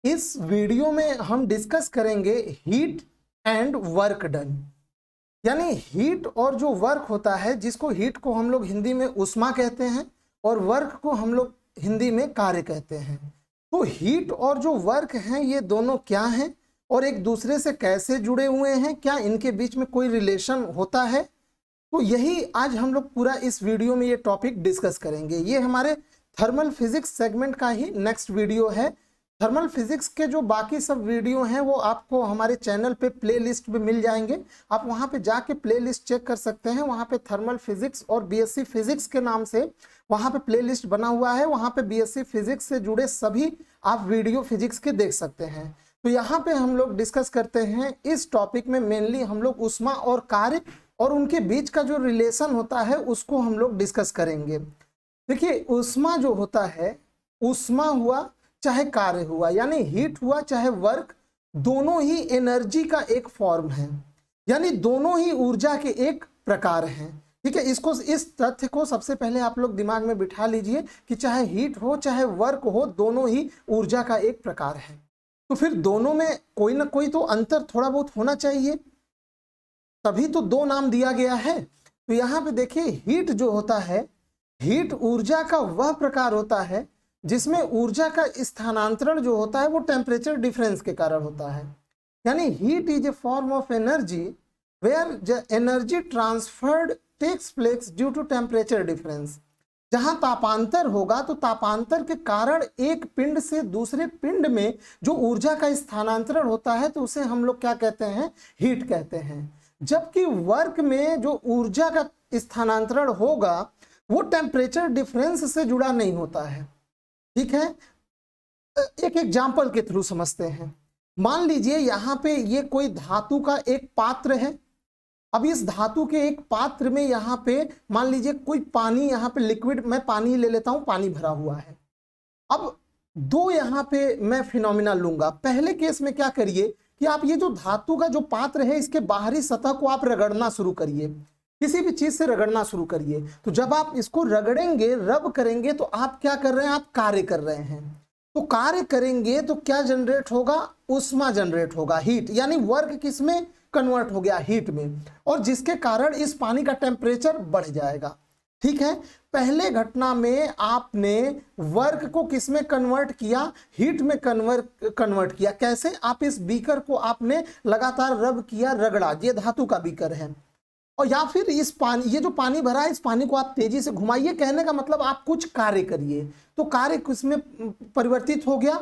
इस वीडियो में हम डिस्कस करेंगे हीट एंड वर्क डन। यानी हीट और जो वर्क होता है, जिसको हीट को हम लोग हिंदी में ऊष्मा कहते हैं और वर्क को हम लोग हिंदी में कार्य कहते हैं। तो हीट और जो वर्क हैं ये दोनों क्या हैं और एक दूसरे से कैसे जुड़े हुए हैं, क्या इनके बीच में कोई रिलेशन होता है, तो यही आज हम लोग पूरा इस वीडियो में ये टॉपिक डिस्कस करेंगे। ये हमारे थर्मल फिजिक्स सेगमेंट का ही नेक्स्ट वीडियो है। थर्मल फिजिक्स के जो बाकी सब वीडियो हैं वो आपको हमारे चैनल पे प्लेलिस्ट में मिल जाएंगे। आप वहां पे जाके प्लेलिस्ट चेक कर सकते हैं। वहां पे थर्मल फिजिक्स और बीएससी फिजिक्स के नाम से वहां पे प्लेलिस्ट बना हुआ है। वहां पे बीएससी फिजिक्स से जुड़े सभी आप वीडियो फिजिक्स के देख सकते हैं। तो यहाँ पे हम लोग डिस्कस करते हैं इस टॉपिक में मेनली हम लोग ऊष्मा और कार्य और उनके बीच का जो रिलेशन होता है उसको हम लोग डिस्कस करेंगे। देखिए, ऊष्मा जो होता है, ऊष्मा हुआ चाहे कार्य हुआ, यानी हीट हुआ चाहे वर्क, दोनों ही एनर्जी का एक फॉर्म है, यानी दोनों ही ऊर्जा के एक प्रकार हैं। ठीक है, इसको इस तथ्य को सबसे पहले आप लोग दिमाग में बिठा लीजिए कि चाहे हीट हो चाहे वर्क हो, दोनों ही ऊर्जा का एक प्रकार है। तो फिर दोनों में कोई ना कोई तो अंतर थोड़ा बहुत होना चाहिए, तभी तो दो नाम दिया गया है। तो यहाँ पे देखिए, हीट जो होता है, हीट ऊर्जा का वह प्रकार होता है जिसमें ऊर्जा का स्थानांतरण जो होता है वो टेम्परेचर डिफरेंस के कारण होता है। यानी heat is a form of energy where energy transferred takes place due to temperature difference. जहां तापांतर होगा तो तापांतर के कारण एक पिंड से दूसरे पिंड में जो ऊर्जा का स्थानांतरण होता है तो उसे हम लोग क्या कहते हैं, हीट कहते हैं। जबकि वर्क में जो ऊर्जा का स्थानांतरण होगा वो टेम्परेचर डिफरेंस से जुड़ा नहीं होता है। ठीक है, एक एग्जाम्पल के थ्रू समझते हैं। मान लीजिए यहाँ पे ये कोई धातु का एक पात्र है। अब इस धातु के एक पात्र में यहाँ पे मान लीजिए कोई पानी, यहाँ पे लिक्विड, मैं पानी ले लेता हूं, पानी भरा हुआ है। अब दो यहाँ पे मैं फिनोमिना लूंगा। पहले केस में क्या करिए कि आप ये जो धातु का जो पात्र है इसके बाहरी सतह को आप रगड़ना शुरू करिए, किसी भी चीज से रगड़ना शुरू करिए। तो जब आप इसको रगड़ेंगे, रब करेंगे, तो आप क्या कर रहे हैं, आप कार्य कर रहे हैं। तो कार्य करेंगे तो क्या जनरेट होगा, ऊष्मा जनरेट होगा, हीट। यानी वर्क किस में कन्वर्ट हो गया, हीट में, और जिसके कारण इस पानी का टेम्परेचर बढ़ जाएगा। ठीक है, पहले घटना में आपने वर्क को किस में कन्वर्ट किया, हीट में कन्वर्ट किया। कैसे, आप इस बीकर को आपने लगातार रब किया, रगड़ा, ये धातु का बीकर है, और या फिर इस पानी, ये जो पानी भरा है इस पानी को आप तेजी से घुमाइए। कहने का मतलब आप कुछ कार्य करिए। तो कार्य किसमें परिवर्तित हो गया,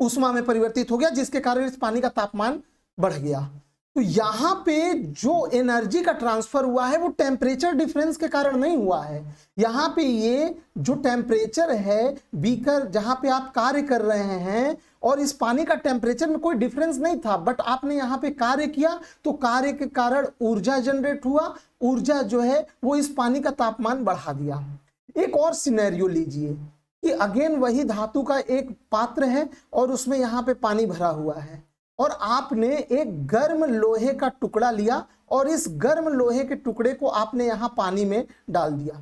ऊष्मा में परिवर्तित हो गया, जिसके कारण इस पानी का तापमान बढ़ गया। तो यहाँ पे जो एनर्जी का ट्रांसफर हुआ है वो टेम्परेचर डिफरेंस के कारण नहीं हुआ है। यहाँ पे ये जो टेम्परेचर है, बीकर जहाँ पे आप कार्य कर रहे हैं और इस पानी का टेम्परेचर में कोई डिफरेंस नहीं था, बट आपने यहाँ पे कार्य किया तो कार्य के कारण ऊर्जा जनरेट हुआ। ऊर्जा जो है वो इस पानी का तापमान बढ़ा दिया। एक और सिनेरियो लीजिए कि अगेन वही धातु का एक पात्र है और उसमें यहाँ पे पानी भरा हुआ है और आपने एक गर्म लोहे का टुकड़ा लिया और इस गर्म लोहे के टुकड़े को आपने यहाँ पानी में डाल दिया।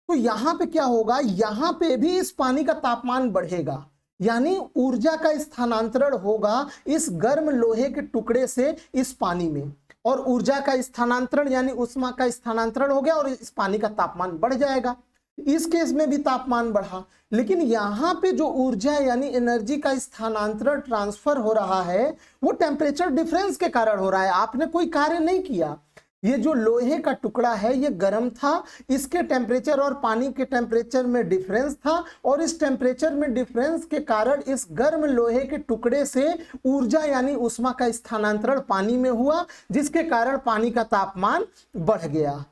तो यहाँ पे क्या होगा, यहाँ पे भी इस पानी का तापमान बढ़ेगा, यानी ऊर्जा का स्थानांतरण होगा इस गर्म लोहे के टुकड़े से इस पानी में, और ऊर्जा का स्थानांतरण यानी ऊष्मा का स्थानांतरण हो गया और इस पानी का तापमान बढ़ जाएगा। इस केस में भी तापमान बढ़ा, लेकिन यहाँ पे जो ऊर्जा यानी एनर्जी का स्थानांतरण ट्रांसफर हो रहा है वो टेम्परेचर डिफरेंस के कारण हो रहा है। आपने कोई कार्य नहीं किया। ये जो लोहे का टुकड़ा है ये गर्म था, इसके टेम्परेचर और पानी के टेम्परेचर में डिफरेंस था, और इस टेम्परेचर में डिफरेंस के कारण इस गर्म लोहे के टुकड़े से ऊर्जा यानी ऊष्मा का स्थानांतरण पानी में हुआ, जिसके कारण पानी का तापमान बढ़ गया।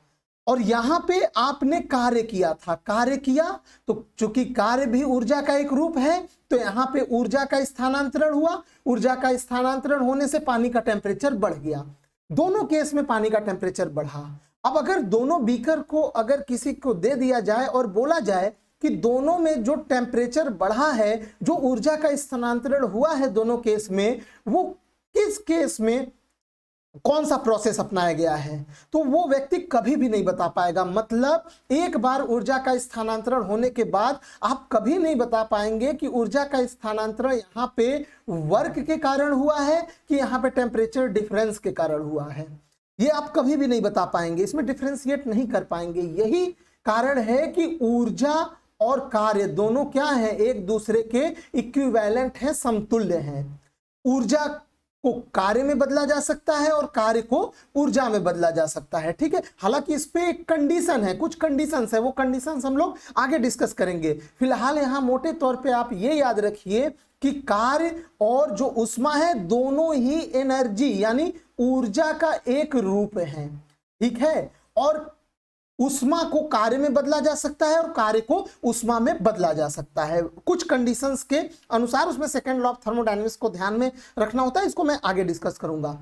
और यहाँ पे आपने कार्य किया था, कार्य किया तो चूंकि कार्य भी ऊर्जा का एक रूप है तो यहाँ पे ऊर्जा का स्थानांतरण हुआ। ऊर्जा का स्थानांतरण होने से पानी का टेम्परेचर बढ़ गया। दोनों केस में पानी का टेम्परेचर बढ़ा। अब अगर दोनों बीकर को अगर किसी को दे दिया जाए और बोला जाए कि दोनों में जो टेम्परेचर बढ़ा है, जो ऊर्जा का स्थानांतरण हुआ है दोनों केस में, वो किस केस में कौन सा प्रोसेस अपनाया गया है, तो वो व्यक्ति कभी भी नहीं बता पाएगा। मतलब एक बार ऊर्जा का स्थानांतरण होने के बाद आप कभी नहीं बता पाएंगे कि ऊर्जा का स्थानांतरण यहाँ पे वर्क के कारण हुआ है कि यहाँ पे टेम्परेचर डिफरेंस के कारण हुआ है। ये आप कभी भी नहीं बता पाएंगे, इसमें डिफरेंशिएट नहीं कर पाएंगे। यही कारण है कि ऊर्जा और कार्य दोनों क्या है, एक दूसरे के इक्विवेलेंट है, समतुल्य हैं। ऊर्जा को कार्य में बदला जा सकता है और कार्य को ऊर्जा में बदला जा सकता है, ठीक है। हालांकि इस पे एक कंडीशन है, कुछ कंडीशंस है, वो कंडीशंस हम लोग आगे डिस्कस करेंगे। फिलहाल यहां मोटे तौर पे आप ये याद रखिए कि कार्य और जो ऊष्मा है दोनों ही एनर्जी यानी ऊर्जा का एक रूप है, ठीक है। और ऊष्मा को कार्य में बदला जा सकता है और कार्य को ऊष्मा में बदला जा सकता है कुछ कंडीशंस के अनुसार। उसमें सेकंड लॉ ऑफ थर्मोडायनेमिक्स को ध्यान में रखना होता है, इसको मैं आगे डिस्कस करूंगा।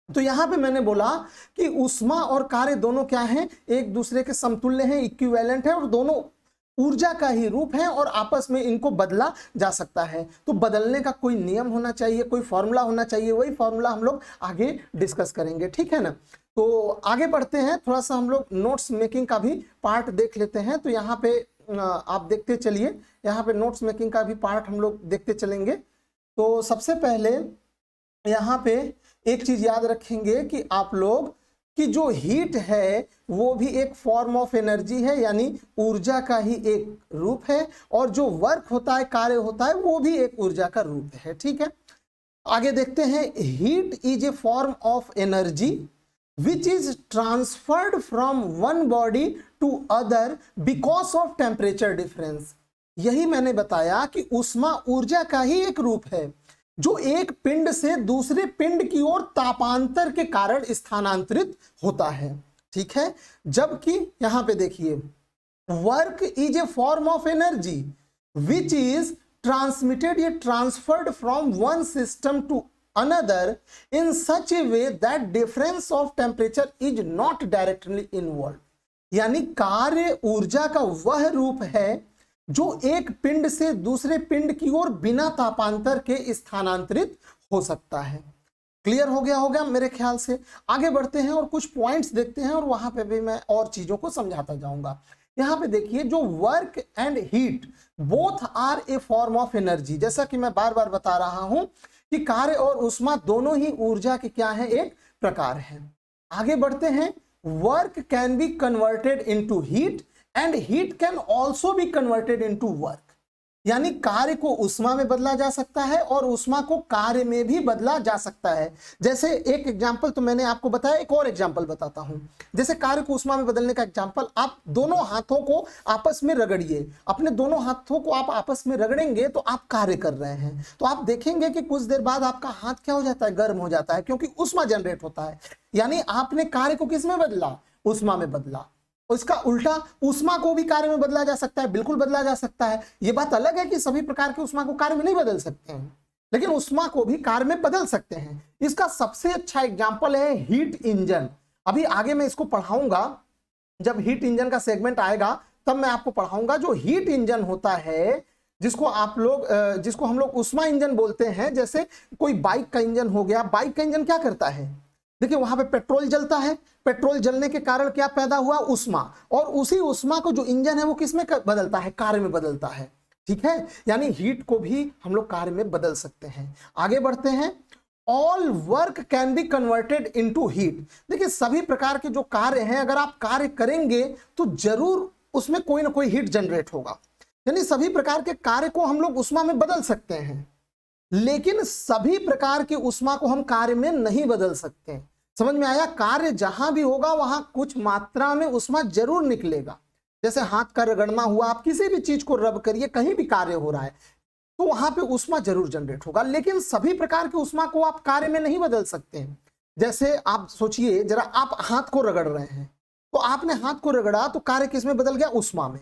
तो यहां पे मैंने बोला कि ऊष्मा और कार्य दोनों क्या हैं, एक दूसरे के समतुल्य हैं, इक्विवेलेंट है और दोनों ऊर्जा का ही रूप है और आपस में इनको बदला जा सकता है। तो बदलने का कोई नियम होना चाहिए, कोई फॉर्मूला होना चाहिए, वही फॉर्मूला हम लोग आगे डिस्कस करेंगे, ठीक है ना। तो आगे बढ़ते हैं, थोड़ा सा हम लोग नोट्स मेकिंग का भी पार्ट देख लेते हैं। तो यहाँ पे आप देखते चलिए, यहाँ पे नोट्स मेकिंग का भी पार्ट हम लोग देखते चलेंगे। तो सबसे पहले यहाँ पे एक चीज याद रखेंगे कि आप लोग कि जो हीट है वो भी एक फॉर्म ऑफ एनर्जी है, यानी ऊर्जा का ही एक रूप है, और जो वर्क होता है, कार्य होता है, वो भी एक ऊर्जा का रूप है, ठीक है। आगे देखते हैं, heat is a form of energy which is transferred from one body to other because of temperature difference। यही मैंने बताया कि ऊष्मा ऊर्जा का ही एक रूप है जो एक पिंड से दूसरे पिंड की ओर तापांतर के कारण स्थानांतरित होता है, ठीक है। जबकि यहां पे देखिए, work is a form of energy which is transmitted या transferred from one system to another in such a way that difference of temperature is not directly involved। यानी कार्य ऊर्जा का वह रूप है जो एक पिंड से दूसरे पिंड की ओर बिना तापांतर के स्थानांतरित हो सकता है। क्लियर हो गया होगा मेरे ख्याल से। आगे बढ़ते हैं और कुछ पॉइंट्स देखते हैं और वहां पे भी मैं और चीजों को समझाता जाऊंगा। यहां पे देखिए, जो work and heat both are a form of energy, जैसा कि मैं बार बार बता रहा हूं कि कार्य और ऊष्मा दोनों ही ऊर्जा के क्या है, एक प्रकार है। आगे बढ़ते हैं, work can be converted into heat and heat can also be converted into work. यानी कार्य को ऊष्मा में बदला जा सकता है और ऊष्मा को कार्य में भी बदला जा सकता है। जैसे एक एग्जांपल तो मैंने आपको बताया, एक और एग्जांपल बताता हूं। जैसे कार्य को ऊष्मा में बदलने का एग्जांपल, आप दोनों हाथों को आपस में रगड़िए, अपने दोनों हाथों को आप आपस में रगड़ेंगे तो आप कार्य कर रहे हैं। तो आप देखेंगे कि कुछ देर बाद आपका हाथ क्या हो जाता है, गर्म हो जाता है, क्योंकि ऊष्मा जनरेट होता है। यानी आपने कार्य को किस में बदला, ऊष्मा में बदला। और इसका उल्टा, ऊष्मा को भी कार्य में बदला जा सकता है, बिल्कुल बदला जा सकता है। यह बात अलग है कि सभी प्रकार की ऊष्मा को कार्य में नहीं बदल सकते हैं, लेकिन ऊष्मा को भी कार्य में बदल सकते हैं। इसका सबसे अच्छा एग्जांपल है हीट इंजन। अभी आगे मैं इसको पढ़ाऊंगा, जब हीट इंजन का सेगमेंट आएगा तब मैं आपको पढ़ाऊंगा। जो हीट इंजन होता है, जिसको हम लोग ऊष्मा इंजन बोलते हैं, जैसे कोई बाइक का इंजन हो गया। बाइक का इंजन क्या करता है, देखिए वहां पे पेट्रोल जलता है, पेट्रोल जलने के कारण क्या पैदा हुआ, ऊष्मा, और उसी ऊष्मा को जो इंजन है वो किस में बदलता है, कार्य में बदलता है, ठीक है। यानी हीट को भी हम लोग कार्य में बदल सकते हैं। आगे बढ़ते हैं, all work can be converted into heat. देखिए सभी प्रकार के जो कार्य हैं, अगर आप कार्य करेंगे तो जरूर उसमें कोई ना कोई हीट जनरेट होगा। यानी सभी प्रकार के कार्य को हम लोग ऊष्मा में बदल सकते हैं, लेकिन सभी प्रकार की ऊष्मा को हम कार्य में नहीं बदल सकते। समझ में आया। कार्य जहां भी होगा वहां कुछ मात्रा में ऊष्मा जरूर निकलेगा। जैसे हाथ का रगड़ना हुआ, आप किसी भी चीज को रब करिए, कहीं भी कार्य हो रहा है तो वहां पे ऊष्मा जरूर जनरेट होगा, लेकिन सभी प्रकार की ऊष्मा को आप कार्य में नहीं बदल सकते हैं। जैसे आप सोचिए जरा, आप हाथ को रगड़ रहे हैं तो आपने हाथ को रगड़ा तो कार्य किस में बदल गया, ऊष्मा में।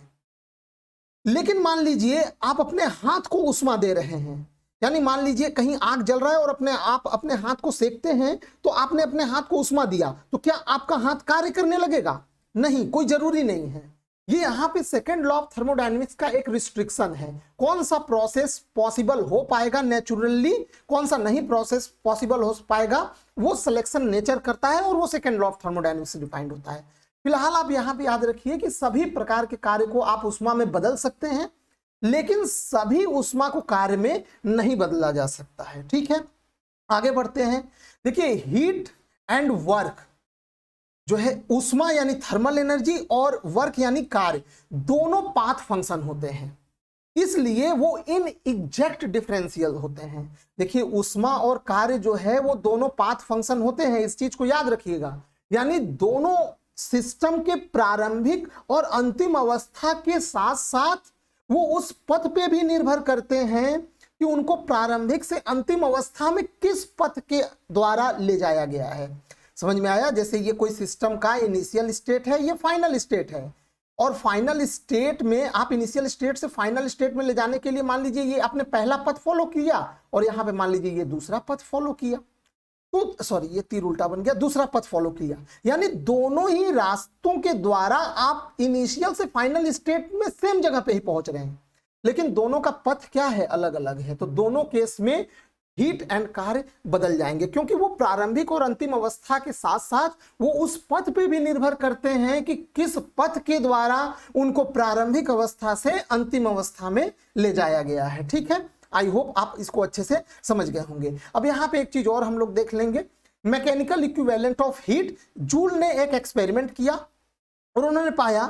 लेकिन मान लीजिए आप अपने हाथ को ऊष्मा दे रहे हैं, यानी मान लीजिए कहीं आग जल रहा है और आप अपने हाथ को सेकते हैं, तो आपने अपने हाथ को ऊष्मा दिया, तो क्या आपका हाथ कार्य करने लगेगा, नहीं, कोई जरूरी नहीं है। ये यहाँ पे सेकेंड लॉ ऑफ थर्मोडायनेमिक्स का एक रिस्ट्रिक्शन है, कौन सा प्रोसेस पॉसिबल हो पाएगा नेचुरली, कौन सा नहीं प्रोसेस पॉसिबल हो पाएगा, वो सिलेक्शन नेचर करता है और वो सेकेंड लॉ ऑफ थर्मोडायनेमिक्स से डिफाइंड होता है। फिलहाल आप यहाँ पे याद रखिए कि सभी प्रकार के कार्य को आप ऊष्मा में बदल सकते हैं, लेकिन सभी ऊष्मा को कार्य में नहीं बदला जा सकता है। ठीक है, आगे बढ़ते हैं। देखिए, हीट एंड वर्क जो है, ऊष्मा यानी थर्मल एनर्जी और वर्क यानी कार्य, दोनों पाथ फंक्शन होते हैं, इसलिए वो इन एग्जैक्ट डिफरेंशियल होते हैं। देखिए, ऊष्मा और कार्य जो है वो दोनों पाथ फंक्शन होते हैं, इस चीज को याद रखिएगा। यानी दोनों सिस्टम के प्रारंभिक और अंतिम अवस्था के साथ साथ वो उस पथ पे भी निर्भर करते हैं कि उनको प्रारंभिक से अंतिम अवस्था में किस पथ के द्वारा ले जाया गया है। समझ में आया? जैसे ये कोई सिस्टम का इनिशियल स्टेट है, ये फाइनल स्टेट है, और फाइनल स्टेट में आप इनिशियल स्टेट से फाइनल स्टेट में ले जाने के लिए मान लीजिए ये आपने पहला पथ फॉलो किया और यहाँ पे मान लीजिए ये दूसरा पथ फॉलो किया, तो सॉरी ये तीर उल्टा बन गया, दूसरा पथ फॉलो किया। यानी दोनों ही रास्तों के द्वारा आप इनिशियल से फाइनल स्टेट में सेम जगह पे ही पहुंच रहे हैं, लेकिन दोनों का पथ क्या है, अलग अलग है। तो दोनों केस में हीट एंड कार्य बदल जाएंगे, क्योंकि वो प्रारंभिक और अंतिम अवस्था के साथ साथ वो उस पथ पे भी निर्भर करते हैं कि किस पथ के द्वारा उनको प्रारंभिक अवस्था से अंतिम अवस्था में ले जाया गया है। ठीक है, आई होप आप इसको अच्छे से समझ गए होंगे। अब यहाँ पे एक चीज और हम लोग देख लेंगे, mechanical equivalent of heat. Joule ने एक एक्सपेरिमेंट किया और उन्होंने पाया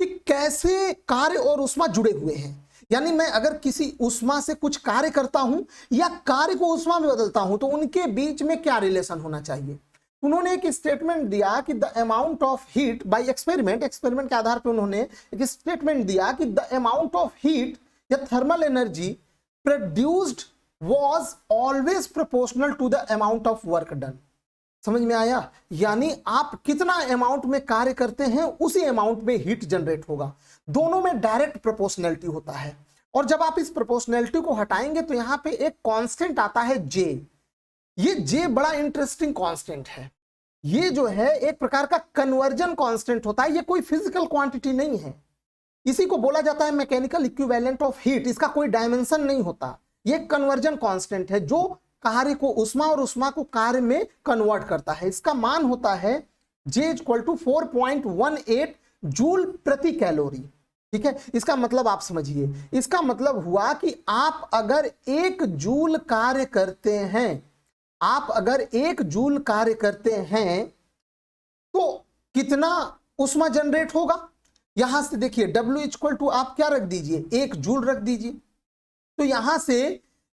कि कैसे कार्य और ऊष्मा जुड़े हुए हैं। यानी मैं अगर किसी ऊष्मा से कुछ कार्य करता हूं या कार्य को ऊष्मा में बदलता हूं तो उनके बीच में क्या रिलेशन होना चाहिए। उन्होंने एक स्टेटमेंट दिया कि the amount of heat by experiment के आधार पर उन्होंने एक स्टेटमेंट दिया कि द अमाउंट ऑफ हीट या thermal energy produced was always proportional to the amount of work done. समझ में आया? यानी आप कितना अमाउंट में कार्य करते हैं उसी अमाउंट में हीट जनरेट होगा। दोनों में डायरेक्ट प्रोपोर्शनलिटी होता है, और जब आप इस प्रोपोर्शनलिटी को हटाएंगे तो यहां पे एक कांस्टेंट आता है जे। ये जे बड़ा इंटरेस्टिंग कांस्टेंट है। ये जो है एक प्रकार का कन्वर्जन कांस्टेंट होता है, ये कोई फिजिकल क्वांटिटी नहीं है। इसी को बोला जाता है मैकेनिकल इक्विवेलेंट ऑफ हीट। इसका कोई डायमेंशन नहीं होता, ये कन्वर्जन कांस्टेंट है जो कार्य को ऊष्मा और ऊष्मा को कार्य में कन्वर्ट करता है। इसका मान होता है J = 4.18 जूल प्रति कैलोरी। ठीक है, इसका मतलब आप समझिए, इसका मतलब हुआ कि आप अगर 1 जूल कार्य करते हैं, आप अगर 1 जूल कार्य करते हैं तो कितना ऊष्मा जनरेट होगा। यहां से देखिए W = आप क्या रख दीजिए, 1 जूल रख दीजिए। तो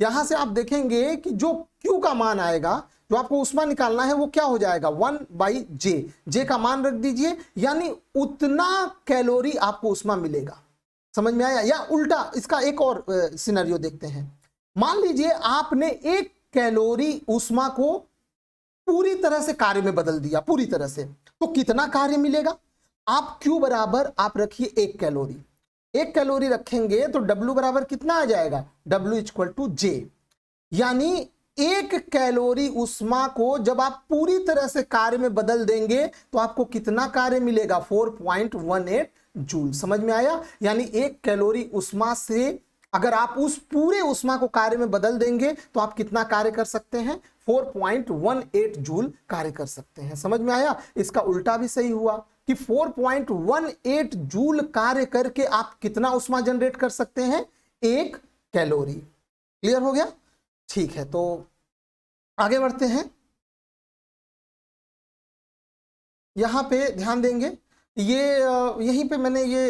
यहां से आप देखेंगे कि जो Q का मान आएगा, जो आपको ऊष्मा निकालना है, वो क्या हो जाएगा 1/J। J का मान रख दीजिए, यानी उतना कैलोरी आपको ऊष्मा मिलेगा। समझ में आया? या उल्टा इसका एक और सिनेरियो देखते हैं। मान लीजिए आपने 1 कैलोरी ऊष्मा को पूरी तरह से कार्य में बदल दिया, पूरी तरह से, तो कितना कार्य मिलेगा। आप Q बराबर आप रखिए 1 कैलोरी, 1 कैलोरी रखेंगे तो W बराबर कितना आ जाएगा, W = J। यानी 1 कैलोरी ऊष्मा को जब आप पूरी तरह से कार्य में बदल देंगे तो आपको कितना कार्य मिलेगा, 4.18 जूल। समझ में आया? यानी 1 कैलोरी ऊष्मा से अगर आप उस पूरे ऊष्मा को कार्य में बदल देंगे तो आप कितना कार्य कर सकते हैं, 4.18 जूल कार्य कर सकते हैं। समझ में आया? इसका उल्टा भी सही हुआ कि 4.18 जूल कार्य करके आप कितना ऊष्मा जनरेट कर सकते हैं, 1 कैलोरी। क्लियर हो गया? ठीक है, तो आगे बढ़ते हैं। यहां पे ध्यान देंगे, ये यहीं पे मैंने ये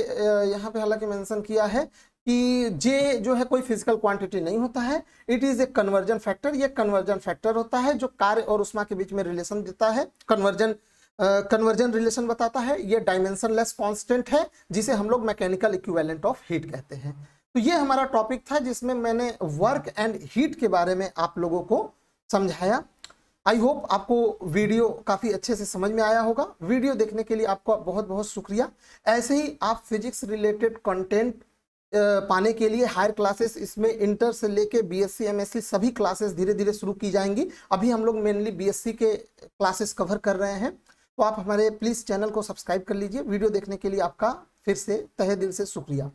यहां पे हालांकि मेंशन किया है कि जे जो है कोई फिजिकल क्वांटिटी नहीं होता है, it is a conversion factor. ये कन्वर्जन फैक्टर होता है जो कार्य और ऊष्मा के बीच में रिलेशन देता है, कन्वर्जन रिलेशन बताता है। ये डायमेंशनलेस कांस्टेंट है जिसे हम लोग मैकेनिकल इक्विवेलेंट ऑफ हीट कहते हैं। तो ये हमारा टॉपिक था जिसमें मैंने वर्क एंड हीट के बारे में आप लोगों को समझाया। आई होप आपको वीडियो काफ़ी अच्छे से समझ में आया होगा। वीडियो देखने के लिए आपका बहुत बहुत शुक्रिया। ऐसे ही आप फिजिक्स रिलेटेड कंटेंट पाने के लिए हायर क्लासेस, इसमें इंटर से लेके बीएससी एमएससी सभी क्लासेस धीरे धीरे शुरू की जाएंगी। अभी हम लोग मेनली बीएससी के क्लासेस कवर कर रहे हैं, तो आप हमारे प्लीज़ चैनल को सब्सक्राइब कर लीजिए। वीडियो देखने के लिए आपका फिर से तहे दिल से शुक्रिया।